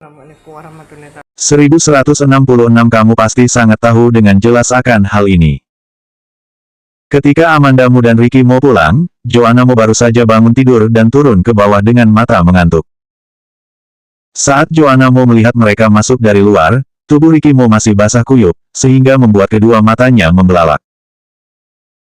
Assalamualaikum warahmatullahi wabarakatuh. 1166 Kamu pasti sangat tahu dengan jelas akan hal ini. Ketika Amanda Mu dan Ricky Mo pulang, Joanna Mo baru saja bangun tidur dan turun ke bawah dengan mata mengantuk. Saat Joanna Mo melihat mereka masuk dari luar, tubuh Ricky Mo masih basah kuyup, sehingga membuat kedua matanya membelalak.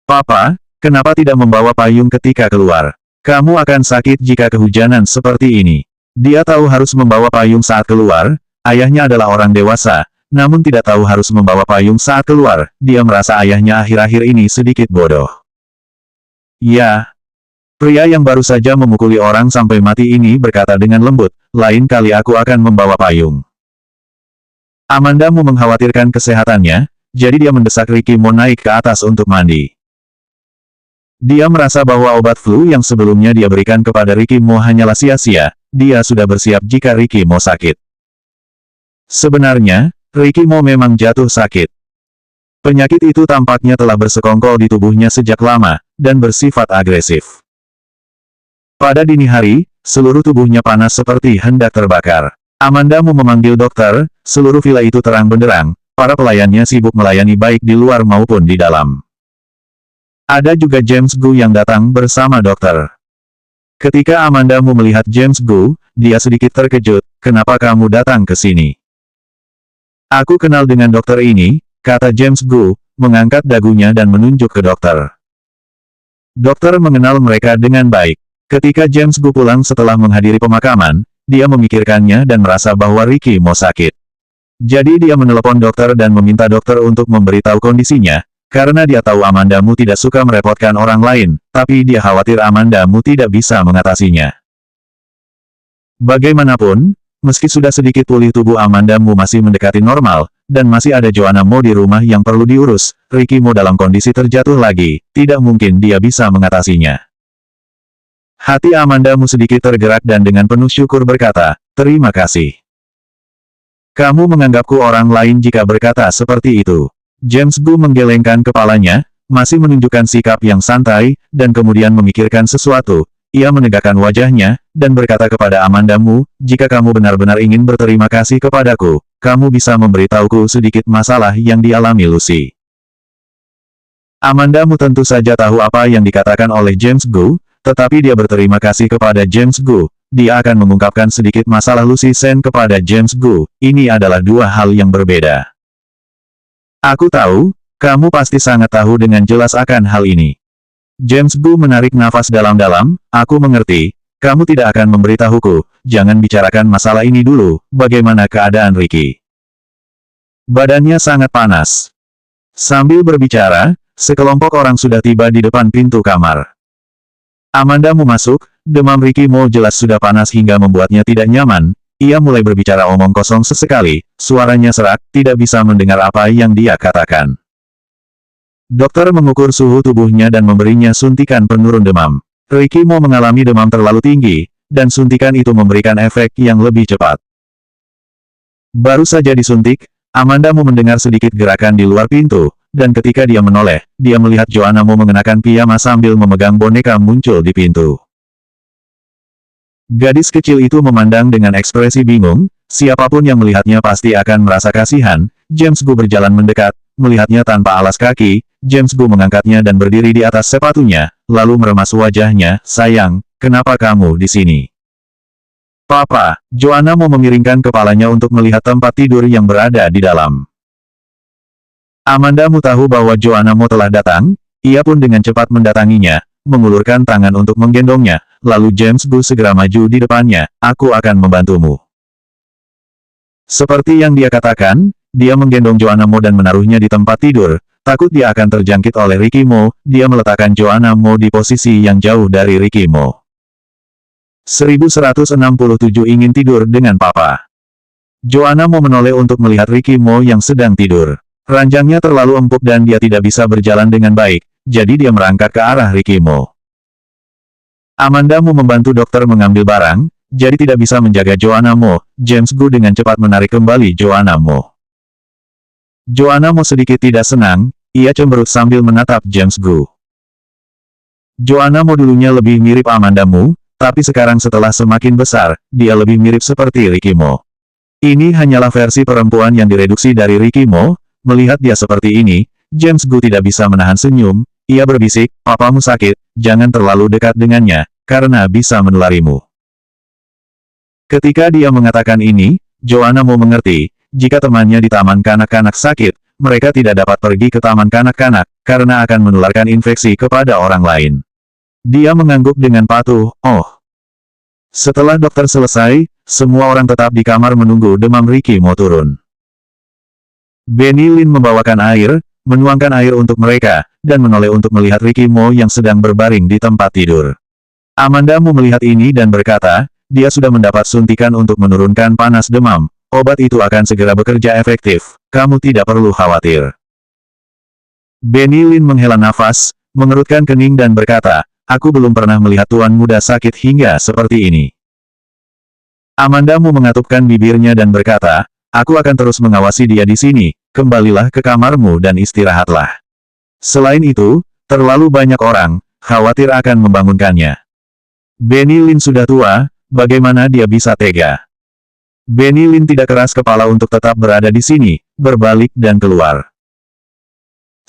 "Papa, kenapa tidak membawa payung ketika keluar? Kamu akan sakit jika kehujanan seperti ini." Dia tahu harus membawa payung saat keluar, ayahnya adalah orang dewasa, namun tidak tahu harus membawa payung saat keluar, dia merasa ayahnya akhir-akhir ini sedikit bodoh. "Ya." Pria yang baru saja memukuli orang sampai mati ini berkata dengan lembut, "Lain kali aku akan membawa payung." Amanda Mu mengkhawatirkan kesehatannya, jadi dia mendesak Ricky Mo naik ke atas untuk mandi. Dia merasa bahwa obat flu yang sebelumnya dia berikan kepada Ricky Mo hanyalah sia-sia, dia sudah bersiap jika Ricky Mo sakit. Sebenarnya, Ricky Mo memang jatuh sakit. Penyakit itu tampaknya telah bersekongkol di tubuhnya sejak lama, dan bersifat agresif. Pada dini hari, seluruh tubuhnya panas seperti hendak terbakar. Amanda Mu memanggil dokter, seluruh villa itu terang benderang, para pelayannya sibuk melayani baik di luar maupun di dalam. Ada juga James Gu yang datang bersama dokter. Ketika Amanda Mu melihat James Gu, dia sedikit terkejut, "Kenapa kamu datang ke sini?" "Aku kenal dengan dokter ini," kata James Gu, mengangkat dagunya dan menunjuk ke dokter. Dokter mengenal mereka dengan baik. Ketika James Gu pulang setelah menghadiri pemakaman, dia memikirkannya dan merasa bahwa Ricky Mo sakit. Jadi dia menelepon dokter dan meminta dokter untuk memberitahu kondisinya, karena dia tahu Amanda Mu tidak suka merepotkan orang lain, tapi dia khawatir Amanda Mu tidak bisa mengatasinya. Bagaimanapun, meski sudah sedikit pulih tubuh Amanda Mu masih mendekati normal, dan masih ada Joanna Mo di rumah yang perlu diurus, Ricky Mo dalam kondisi terjatuh lagi, tidak mungkin dia bisa mengatasinya. Hati Amanda Mu sedikit tergerak dan dengan penuh syukur berkata, "Terima kasih. Kamu menganggapku orang lain jika berkata seperti itu." James Gu menggelengkan kepalanya, masih menunjukkan sikap yang santai, dan kemudian memikirkan sesuatu. Ia menegakkan wajahnya, dan berkata kepada Amanda Mu, "Jika kamu benar-benar ingin berterima kasih kepadaku, kamu bisa memberitahuku sedikit masalah yang dialami Lucy." Amanda Mu tentu saja tahu apa yang dikatakan oleh James Gu, tetapi dia berterima kasih kepada James Gu. Dia akan mengungkapkan sedikit masalah Lucy Sen kepada James Gu. Ini adalah dua hal yang berbeda. "Aku tahu, kamu pasti sangat tahu dengan jelas akan hal ini." James Gu menarik nafas dalam-dalam, "Aku mengerti, kamu tidak akan memberitahuku, jangan bicarakan masalah ini dulu, bagaimana keadaan Ricky?" Badannya sangat panas. Sambil berbicara, sekelompok orang sudah tiba di depan pintu kamar. Amanda Mu masuk, demam Ricky Mo jelas sudah panas hingga membuatnya tidak nyaman. Ia mulai berbicara omong kosong sesekali, suaranya serak, tidak bisa mendengar apa yang dia katakan. Dokter mengukur suhu tubuhnya dan memberinya suntikan penurun demam. Ricky Mo mengalami demam terlalu tinggi, dan suntikan itu memberikan efek yang lebih cepat. Baru saja disuntik, Amanda Mu mendengar sedikit gerakan di luar pintu, dan ketika dia menoleh, dia melihat Joanna Mo mengenakan piyama sambil memegang boneka muncul di pintu. Gadis kecil itu memandang dengan ekspresi bingung, siapapun yang melihatnya pasti akan merasa kasihan. James Gu berjalan mendekat, melihatnya tanpa alas kaki, James Gu mengangkatnya dan berdiri di atas sepatunya, lalu meremas wajahnya, "Sayang, kenapa kamu di sini?" "Papa." Joanna Mo memiringkan kepalanya untuk melihat tempat tidur yang berada di dalam. Amanda Mu tahu bahwa Joanna Mo telah datang, ia pun dengan cepat mendatanginya, mengulurkan tangan untuk menggendongnya, lalu James Gu segera maju di depannya, "Aku akan membantumu." Seperti yang dia katakan, dia menggendong Joanna Mo dan menaruhnya di tempat tidur, takut dia akan terjangkit oleh Ricky Mo, dia meletakkan Joanna Mo di posisi yang jauh dari Ricky Mo. 1167 ingin tidur dengan papa. Joanna Mo menoleh untuk melihat Ricky Mo yang sedang tidur. Ranjangnya terlalu empuk dan dia tidak bisa berjalan dengan baik, jadi dia merangkak ke arah Ricky Mo. Amanda Mu membantu dokter mengambil barang, jadi tidak bisa menjaga Joanna Mo. James Gu dengan cepat menarik kembali Joanna Mo. Joanna Mo sedikit tidak senang, ia cemberut sambil menatap James Gu. Joanna Mo dulunya lebih mirip Amanda Mu, tapi sekarang setelah semakin besar, dia lebih mirip seperti Ricky Mo. Ini hanyalah versi perempuan yang direduksi dari Ricky Mo. Melihat dia seperti ini, James Gu tidak bisa menahan senyum. Ia berbisik, papamu sakit, jangan terlalu dekat dengannya, karena bisa menularimu. Ketika dia mengatakan ini, Joanna Mo mengerti, jika temannya di taman kanak-kanak sakit, mereka tidak dapat pergi ke taman kanak-kanak, karena akan menularkan infeksi kepada orang lain. Dia mengangguk dengan patuh, oh. Setelah dokter selesai, semua orang tetap di kamar menunggu demam Ricky Mo turun. Benny Lin membawakan air, menuangkan air untuk mereka, dan menoleh untuk melihat Ricky Mo yang sedang berbaring di tempat tidur. Amanda Mu melihat ini dan berkata, dia sudah mendapat suntikan untuk menurunkan panas demam, obat itu akan segera bekerja efektif, kamu tidak perlu khawatir. Benny Lin menghela nafas, mengerutkan kening dan berkata, aku belum pernah melihat tuan muda sakit hingga seperti ini. Amanda Mu mengatupkan bibirnya dan berkata, aku akan terus mengawasi dia di sini, kembalilah ke kamarmu dan istirahatlah. Selain itu, terlalu banyak orang, khawatir akan membangunkannya. Benny Lin sudah tua, bagaimana dia bisa tega? Benny Lin tidak keras kepala untuk tetap berada di sini, berbalik dan keluar.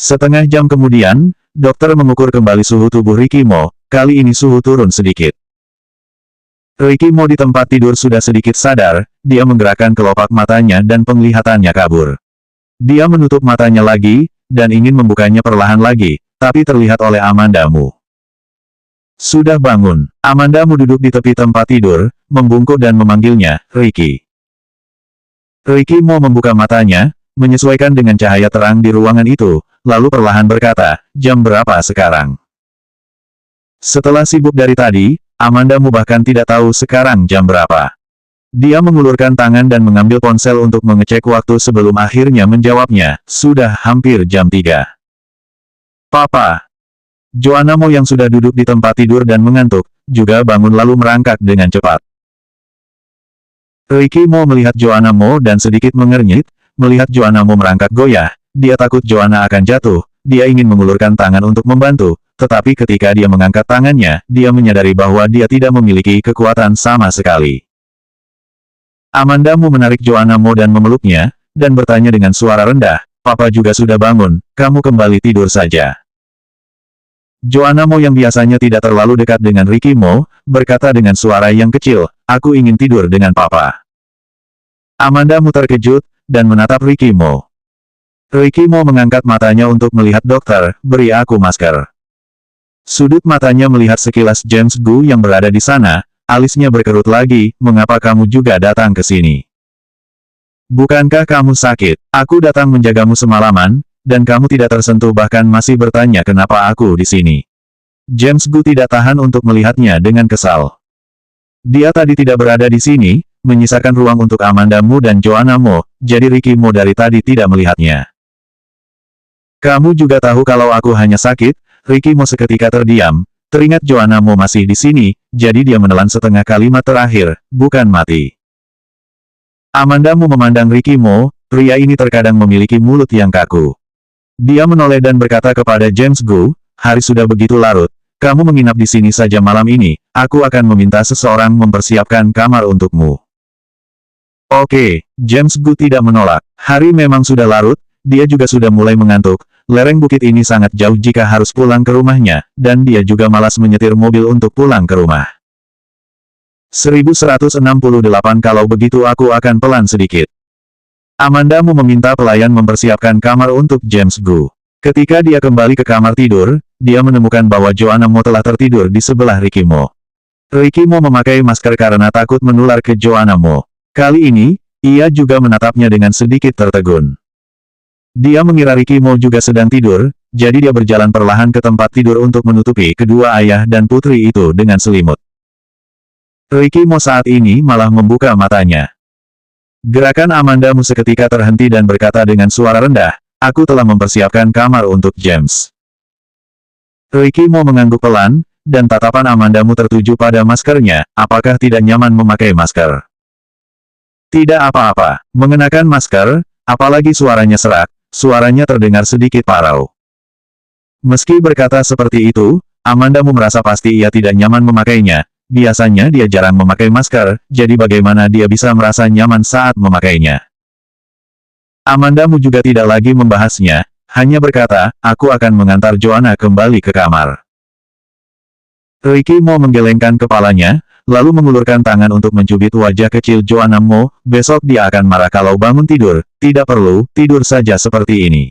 Setengah jam kemudian, dokter mengukur kembali suhu tubuh Ricky Mo, kali ini suhu turun sedikit. Ricky Mo di tempat tidur sudah sedikit sadar, dia menggerakkan kelopak matanya dan penglihatannya kabur. Dia menutup matanya lagi, dan ingin membukanya perlahan lagi, tapi terlihat oleh Amanda Mu. Sudah bangun, Amanda Mu duduk di tepi tempat tidur, membungkuk dan memanggilnya, Ricky. Ricky Mo membuka matanya, menyesuaikan dengan cahaya terang di ruangan itu, lalu perlahan berkata, jam berapa sekarang? Setelah sibuk dari tadi, Amanda Mu bahkan tidak tahu sekarang jam berapa. Dia mengulurkan tangan dan mengambil ponsel untuk mengecek waktu sebelum akhirnya menjawabnya, sudah hampir jam 3. Papa. Joanna Mo yang sudah duduk di tempat tidur dan mengantuk, juga bangun lalu merangkak dengan cepat. Ricky Mo melihat Joanna Mo dan sedikit mengernyit, melihat Joanna Mo merangkak goyah, dia takut Joanna akan jatuh, dia ingin mengulurkan tangan untuk membantu, tetapi ketika dia mengangkat tangannya, dia menyadari bahwa dia tidak memiliki kekuatan sama sekali. Amanda Mu menarik Joanna Mo dan memeluknya, dan bertanya dengan suara rendah, Papa juga sudah bangun, kamu kembali tidur saja. Joanna Mo yang biasanya tidak terlalu dekat dengan Ricky Mo, berkata dengan suara yang kecil, aku ingin tidur dengan Papa. Amanda Mu terkejut, dan menatap Ricky Mo. Ricky Mo mengangkat matanya untuk melihat dokter, beri aku masker. Sudut matanya melihat sekilas James Gu yang berada di sana, alisnya berkerut lagi, mengapa kamu juga datang ke sini? Bukankah kamu sakit? Aku datang menjagamu semalaman, dan kamu tidak tersentuh bahkan masih bertanya kenapa aku di sini. James Gu tidak tahan untuk melihatnya dengan kesal. Dia tadi tidak berada di sini, menyisakan ruang untuk Amanda Mu dan Joanna Mo, jadi Ricky Mo dari tadi tidak melihatnya. Kamu juga tahu kalau aku hanya sakit, Ricky Mo seketika terdiam, teringat Joanna Mo masih di sini, jadi dia menelan setengah kalimat terakhir, bukan mati. Amanda Mu memandang Ricky Mo, pria ini terkadang memiliki mulut yang kaku. Dia menoleh dan berkata kepada James Gu, hari sudah begitu larut, kamu menginap di sini saja malam ini, aku akan meminta seseorang mempersiapkan kamar untukmu. Oke, James Gu tidak menolak, hari memang sudah larut, dia juga sudah mulai mengantuk, lereng bukit ini sangat jauh jika harus pulang ke rumahnya, dan dia juga malas menyetir mobil untuk pulang ke rumah. 1168 Kalau begitu aku akan pelan sedikit. Amanda Mu meminta pelayan mempersiapkan kamar untuk James Gu. Ketika dia kembali ke kamar tidur, dia menemukan bahwa Joanna Mo telah tertidur di sebelah Ricky Mo. Ricky Mo memakai masker karena takut menular ke Joanna Mo. Kali ini, ia juga menatapnya dengan sedikit tertegun. Dia mengira Ricky Mo juga sedang tidur, jadi dia berjalan perlahan ke tempat tidur untuk menutupi kedua ayah dan putri itu dengan selimut. Ricky Mo saat ini malah membuka matanya. Gerakan Amanda Mu seketika terhenti dan berkata dengan suara rendah, aku telah mempersiapkan kamar untuk James. Ricky Mo mengangguk pelan, dan tatapan Amanda Mu tertuju pada maskernya, apakah tidak nyaman memakai masker? Tidak apa-apa, mengenakan masker, apalagi suaranya serak, suaranya terdengar sedikit parau. Meski berkata seperti itu, Amanda Mu merasa pasti ia tidak nyaman memakainya, biasanya dia jarang memakai masker, jadi bagaimana dia bisa merasa nyaman saat memakainya. Amandamu juga tidak lagi membahasnya, hanya berkata, aku akan mengantar Joanna kembali ke kamar. Ricky Mo menggelengkan kepalanya, lalu mengulurkan tangan untuk mencubit wajah kecil Joanna Mo, besok dia akan marah kalau bangun tidur, tidak perlu, tidur saja seperti ini.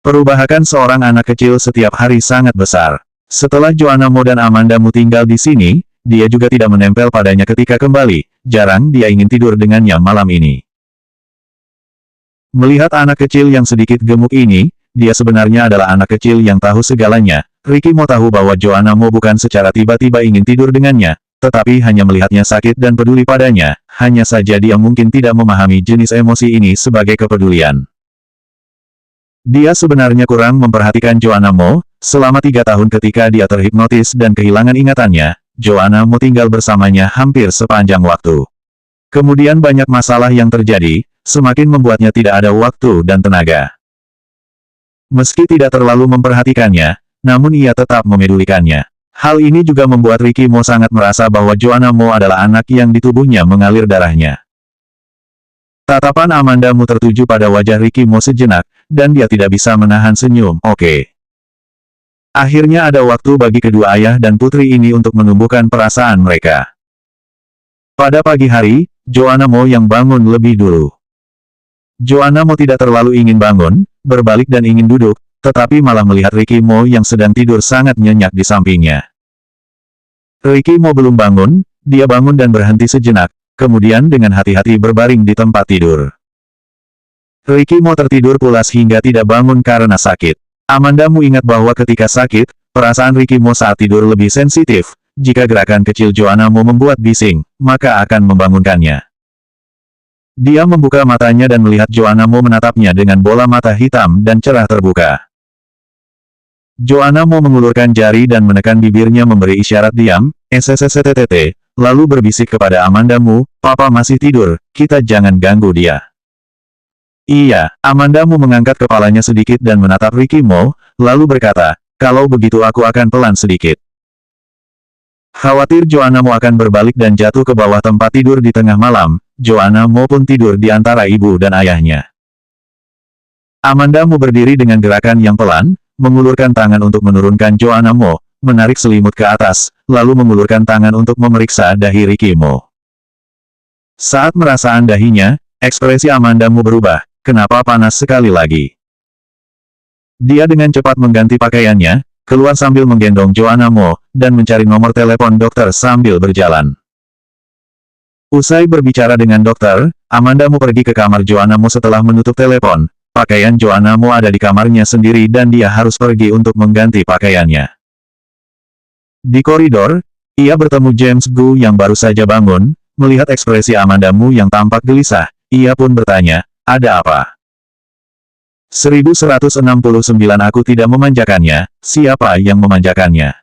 Perubahan seorang anak kecil setiap hari sangat besar. Setelah Joanna Mo dan Amandamu tinggal di sini, dia juga tidak menempel padanya ketika kembali, jarang dia ingin tidur dengannya malam ini. Melihat anak kecil yang sedikit gemuk ini, dia sebenarnya adalah anak kecil yang tahu segalanya. Ricky Mo tahu bahwa Joanna Mo bukan secara tiba-tiba ingin tidur dengannya, tetapi hanya melihatnya sakit dan peduli padanya, hanya saja dia mungkin tidak memahami jenis emosi ini sebagai kepedulian. Dia sebenarnya kurang memperhatikan Joanna Mo, selama 3 tahun ketika dia terhipnotis dan kehilangan ingatannya, Joanna Mo tinggal bersamanya hampir sepanjang waktu. Kemudian banyak masalah yang terjadi, semakin membuatnya tidak ada waktu dan tenaga. Meski tidak terlalu memperhatikannya, namun ia tetap memedulikannya. Hal ini juga membuat Ricky Mo sangat merasa bahwa Joanna Mo adalah anak yang di tubuhnya mengalir darahnya. Tatapan Amandamu tertuju pada wajah Ricky Mo sejenak, dan dia tidak bisa menahan senyum. Oke. Akhirnya ada waktu bagi kedua ayah dan putri ini untuk menumbuhkan perasaan mereka. Pada pagi hari, Joanna Mo yang bangun lebih dulu. Joanna Mo tidak terlalu ingin bangun, berbalik dan ingin duduk, tetapi malah melihat Ricky Mo yang sedang tidur sangat nyenyak di sampingnya. Ricky Mo belum bangun, dia bangun dan berhenti sejenak, kemudian dengan hati-hati berbaring di tempat tidur. Ricky Mo tertidur pulas hingga tidak bangun karena sakit. Amandamu ingat bahwa ketika sakit, perasaan Ricky Mo saat tidur lebih sensitif. Jika gerakan kecil Joanna Mo membuat bising, maka akan membangunkannya. Dia membuka matanya dan melihat Joanna Mo menatapnya dengan bola mata hitam dan cerah terbuka. Joanna Mo mengulurkan jari dan menekan bibirnya memberi isyarat diam, SSSTTT, lalu berbisik kepada Amandamu, Papa masih tidur, kita jangan ganggu dia. Iya, Amandamu mengangkat kepalanya sedikit dan menatap Ricky Mo, lalu berkata, kalau begitu aku akan pelan sedikit. Khawatir Joanna Mo akan berbalik dan jatuh ke bawah tempat tidur di tengah malam, Joanna Mo pun tidur di antara ibu dan ayahnya. Amandamu berdiri dengan gerakan yang pelan, mengulurkan tangan untuk menurunkan Joanna Mo, menarik selimut ke atas, lalu mengulurkan tangan untuk memeriksa dahi Ricky Mo. Saat merasaan dahinya, ekspresi Amandamu berubah, kenapa panas sekali lagi. Dia dengan cepat mengganti pakaiannya, keluar sambil menggendong Joanna Mo, dan mencari nomor telepon dokter sambil berjalan. Usai berbicara dengan dokter, Amandamu pergi ke kamar Joanna Mo setelah menutup telepon. Pakaian Joanna Mo ada di kamarnya sendiri dan dia harus pergi untuk mengganti pakaiannya. Di koridor, ia bertemu James Gu yang baru saja bangun, melihat ekspresi Amandamu yang tampak gelisah, ia pun bertanya, ada apa? 1169 aku tidak memanjakannya, siapa yang memanjakannya?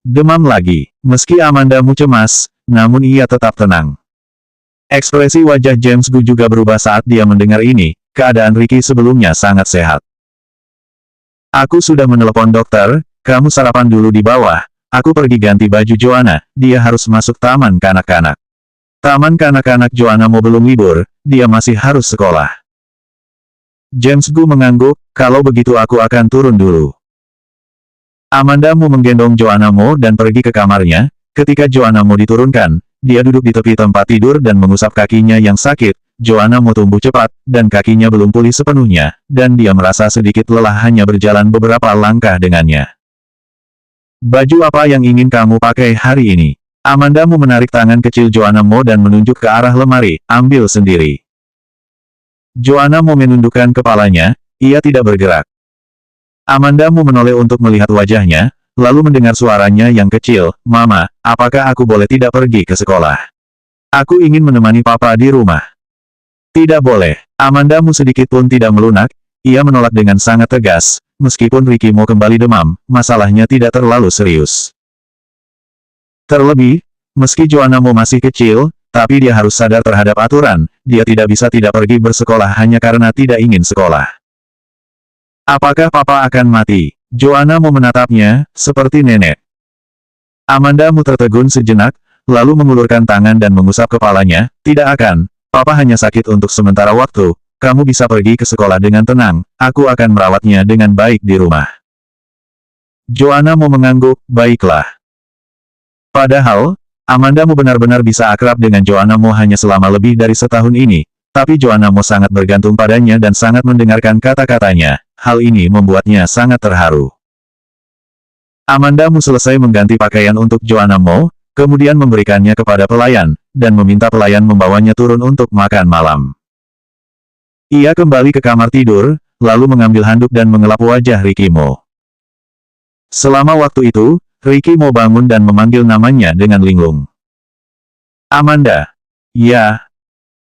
Demam lagi, meski Amandamu cemas, namun ia tetap tenang. Ekspresi wajah James Gu juga berubah saat dia mendengar ini, keadaan Ricky sebelumnya sangat sehat. Aku sudah menelepon dokter, kamu sarapan dulu di bawah, aku pergi ganti baju Joanna, dia harus masuk taman kanak-kanak. Taman kanak-kanak Joanna Mo belum libur, dia masih harus sekolah. James Gu mengangguk, kalau begitu aku akan turun dulu. Amandamu menggendong Joanna Mo dan pergi ke kamarnya, ketika Joanna Mo diturunkan, dia duduk di tepi tempat tidur dan mengusap kakinya yang sakit. Joanna Mo tumbuh cepat, dan kakinya belum pulih sepenuhnya, dan dia merasa sedikit lelah hanya berjalan beberapa langkah dengannya. Baju apa yang ingin kamu pakai hari ini? Amandamu menarik tangan kecil Joanna Mo dan menunjuk ke arah lemari, ambil sendiri. Joanna Mo menundukkan kepalanya, ia tidak bergerak. Amandamu menoleh untuk melihat wajahnya, lalu mendengar suaranya yang kecil, Mama, apakah aku boleh tidak pergi ke sekolah? Aku ingin menemani Papa di rumah. Tidak boleh. Amandamu sedikit pun tidak melunak, ia menolak dengan sangat tegas, meskipun Ricky Mo kembali demam, masalahnya tidak terlalu serius. Terlebih, meski Joanna Mo masih kecil, tapi dia harus sadar terhadap aturan, dia tidak bisa tidak pergi bersekolah hanya karena tidak ingin sekolah. Apakah Papa akan mati? Joanna Mo menatapnya, seperti nenek. Amandamu tertegun sejenak, lalu mengulurkan tangan dan mengusap kepalanya. Tidak akan, papa hanya sakit untuk sementara waktu, kamu bisa pergi ke sekolah dengan tenang, aku akan merawatnya dengan baik di rumah. Joanna mau mengangguk, baiklah. Padahal, Amandamu benar-benar bisa akrab dengan Joanna Mo hanya selama lebih dari setahun ini, tapi Joanna Mo sangat bergantung padanya dan sangat mendengarkan kata-katanya, hal ini membuatnya sangat terharu. Amandamu selesai mengganti pakaian untuk Joanna Mo, kemudian memberikannya kepada pelayan, dan meminta pelayan membawanya turun untuk makan malam. Ia kembali ke kamar tidur, lalu mengambil handuk dan mengelap wajah Ricky Mo. Selama waktu itu, Ricky Mo bangun dan memanggil namanya dengan linglung. Amanda. Ya.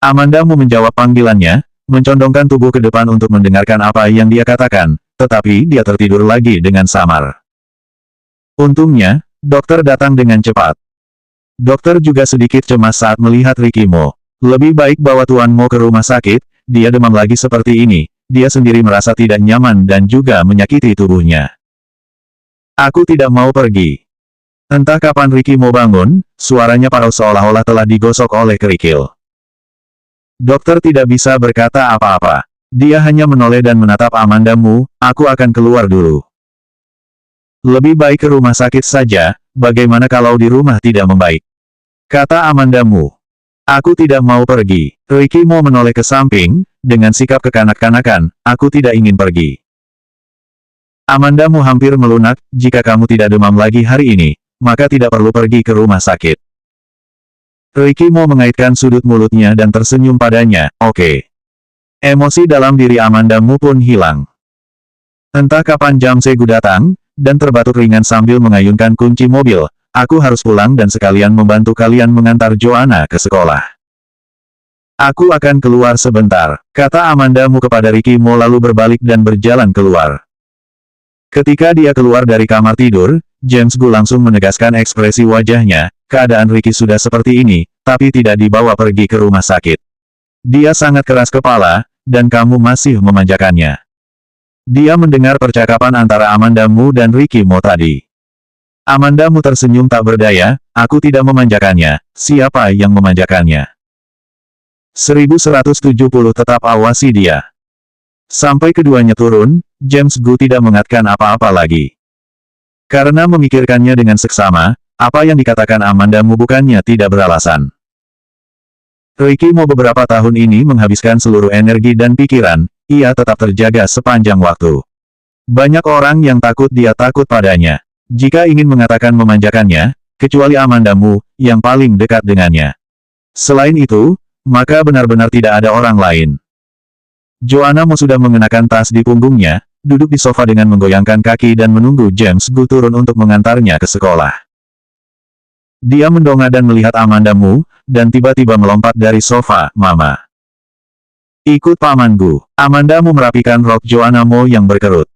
Amandamu menjawab panggilannya, mencondongkan tubuh ke depan untuk mendengarkan apa yang dia katakan, tetapi dia tertidur lagi dengan samar. Untungnya, dokter datang dengan cepat. Dokter juga sedikit cemas saat melihat Ricky Mo. Lebih baik bawa Tuan Mo ke rumah sakit, dia demam lagi seperti ini, dia sendiri merasa tidak nyaman dan juga menyakiti tubuhnya. Aku tidak mau pergi. Entah kapan Ricky Mo bangun, suaranya parau seolah-olah telah digosok oleh kerikil. Dokter tidak bisa berkata apa-apa. Dia hanya menoleh dan menatap Amandamu, aku akan keluar dulu. Lebih baik ke rumah sakit saja, bagaimana kalau di rumah tidak membaik? Kata Amandamu. Aku tidak mau pergi. Ricky Mo menoleh ke samping, dengan sikap kekanak-kanakan, aku tidak ingin pergi. Amandamu hampir melunak, jika kamu tidak demam lagi hari ini, maka tidak perlu pergi ke rumah sakit. Ricky Mo mengaitkan sudut mulutnya dan tersenyum padanya, oke. Emosi dalam diri Amandamu pun hilang. Entah kapan jam Segu datang, dan terbatuk ringan sambil mengayunkan kunci mobil, aku harus pulang dan sekalian membantu kalian mengantar Joanna ke sekolah. Aku akan keluar sebentar, kata Amandamu kepada Ricky Mo lalu berbalik dan berjalan keluar. Ketika dia keluar dari kamar tidur, James Gu langsung menegaskan ekspresi wajahnya, keadaan Ricky sudah seperti ini, tapi tidak dibawa pergi ke rumah sakit. Dia sangat keras kepala, dan kamu masih memanjakannya. Dia mendengar percakapan antara Amandamu dan Ricky Mo tadi. Amandamu tersenyum tak berdaya, aku tidak memanjakannya, siapa yang memanjakannya? 1170 tetap awasi dia. Sampai keduanya turun, James Gu tidak mengatakan apa-apa lagi. Karena memikirkannya dengan seksama, apa yang dikatakan Amandamu bukannya tidak beralasan. Ricky Mo beberapa tahun ini menghabiskan seluruh energi dan pikiran, ia tetap terjaga sepanjang waktu. Banyak orang yang takut dia takut padanya. Jika ingin mengatakan memanjakannya, kecuali Amandamu, yang paling dekat dengannya. Selain itu, maka benar-benar tidak ada orang lain. Joanna Mo sudah mengenakan tas di punggungnya, duduk di sofa dengan menggoyangkan kaki dan menunggu James Gu turun untuk mengantarnya ke sekolah. Dia mendongak dan melihat Amandamu, dan tiba-tiba melompat dari sofa, Mama. Ikut Paman Gu. Amandamu merapikan rok Joanna Mo yang berkerut.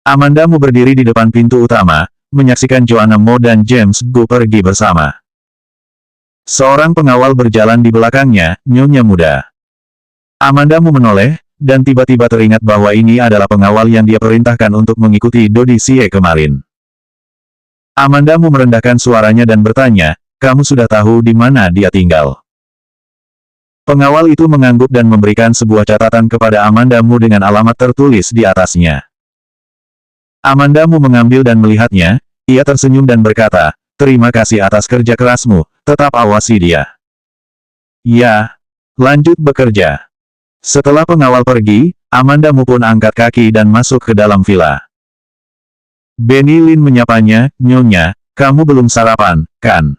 Amandamu berdiri di depan pintu utama, menyaksikan Joanna Mo dan James Gu pergi bersama. Seorang pengawal berjalan di belakangnya, nyonya muda. Amandamu menoleh, dan tiba-tiba teringat bahwa ini adalah pengawal yang dia perintahkan untuk mengikuti Dodi Xie kemarin. Amandamu merendahkan suaranya dan bertanya, kamu sudah tahu di mana dia tinggal? Pengawal itu mengangguk dan memberikan sebuah catatan kepada Amandamu dengan alamat tertulis di atasnya. Amandamu mengambil dan melihatnya, ia tersenyum dan berkata, terima kasih atas kerja kerasmu, tetap awasi dia. Ya, lanjut bekerja. Setelah pengawal pergi, Amandamu pun angkat kaki dan masuk ke dalam villa. Benny Lin menyapanya, Nyonya, kamu belum sarapan, kan?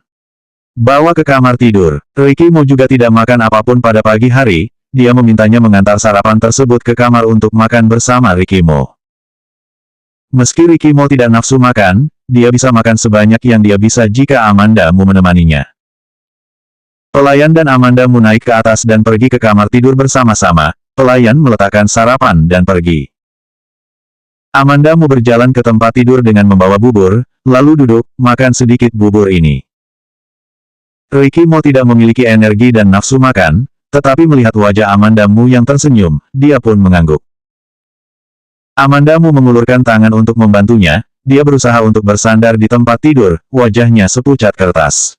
Bawa ke kamar tidur. Ricky Mo juga tidak makan apapun pada pagi hari, dia memintanya mengantar sarapan tersebut ke kamar untuk makan bersama Ricky Mo. Meski Ricky Mo tidak nafsu makan, dia bisa makan sebanyak yang dia bisa jika Amandamu menemaninya. Pelayan dan Amandamu naik ke atas dan pergi ke kamar tidur bersama-sama, pelayan meletakkan sarapan dan pergi. Amandamu berjalan ke tempat tidur dengan membawa bubur, lalu duduk, makan sedikit bubur ini. Ricky Mo tidak memiliki energi dan nafsu makan, tetapi melihat wajah Amandamu yang tersenyum, dia pun mengangguk. Amandamu mengulurkan tangan untuk membantunya, dia berusaha untuk bersandar di tempat tidur, wajahnya sepucat kertas.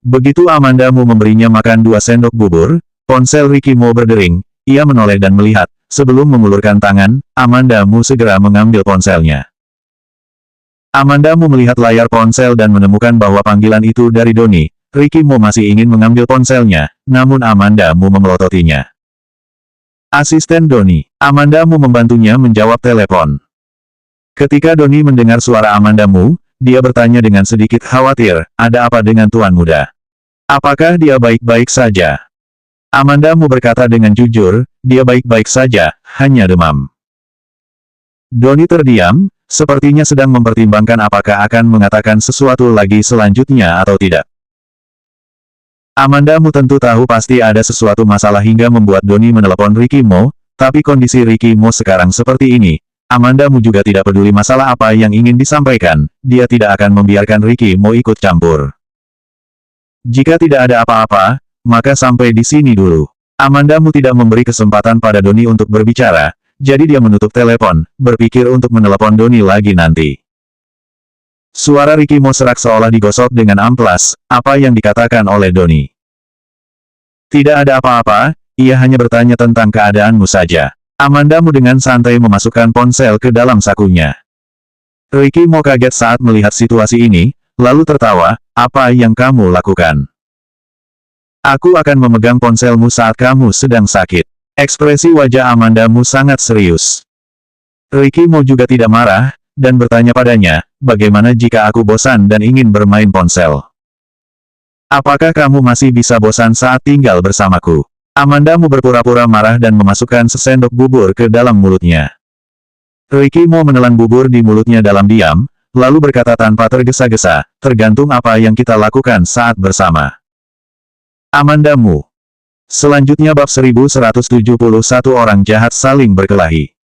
Begitu Amanda Mu memberinya makan 2 sendok bubur, ponsel Ricky Mo berdering, ia menoleh dan melihat, sebelum mengulurkan tangan, Amanda Mu segera mengambil ponselnya. Amanda Mu melihat layar ponsel dan menemukan bahwa panggilan itu dari Donnie. Ricky Mo masih ingin mengambil ponselnya, namun Amanda Mu memelototinya. Asisten Donnie. Amanda Mu membantunya menjawab telepon. Ketika Donnie mendengar suara Amanda Mu, dia bertanya dengan sedikit khawatir, ada apa dengan Tuan Muda? Apakah dia baik-baik saja? Amanda Mu berkata dengan jujur, dia baik-baik saja, hanya demam. Donnie terdiam, sepertinya sedang mempertimbangkan apakah akan mengatakan sesuatu lagi selanjutnya atau tidak. Amanda Mu tentu tahu pasti ada sesuatu masalah hingga membuat Donnie menelepon Ricky Mo, tapi kondisi Ricky Mo sekarang seperti ini. Amanda Mu juga tidak peduli masalah apa yang ingin disampaikan, dia tidak akan membiarkan Ricky Mo ikut campur. Jika tidak ada apa-apa, maka sampai di sini dulu. Amanda Mu tidak memberi kesempatan pada Donnie untuk berbicara, jadi dia menutup telepon, berpikir untuk menelepon Donnie lagi nanti. Suara Ricky Mo serak seolah digosok dengan amplas, apa yang dikatakan oleh Donnie. Tidak ada apa-apa, ia hanya bertanya tentang keadaanmu saja. Amanda Mu dengan santai memasukkan ponsel ke dalam sakunya. Ricky Mo kaget saat melihat situasi ini, lalu tertawa, apa yang kamu lakukan? Aku akan memegang ponselmu saat kamu sedang sakit. Ekspresi wajah Amanda Mu sangat serius. Ricky Mo juga tidak marah, dan bertanya padanya, bagaimana jika aku bosan dan ingin bermain ponsel? Apakah kamu masih bisa bosan saat tinggal bersamaku? Amanda Mu berpura-pura marah dan memasukkan sesendok bubur ke dalam mulutnya. Ricky Mo menelan bubur di mulutnya dalam diam, lalu berkata tanpa tergesa-gesa, tergantung apa yang kita lakukan saat bersama. Amanda Mu. Selanjutnya bab 1171 orang jahat saling berkelahi.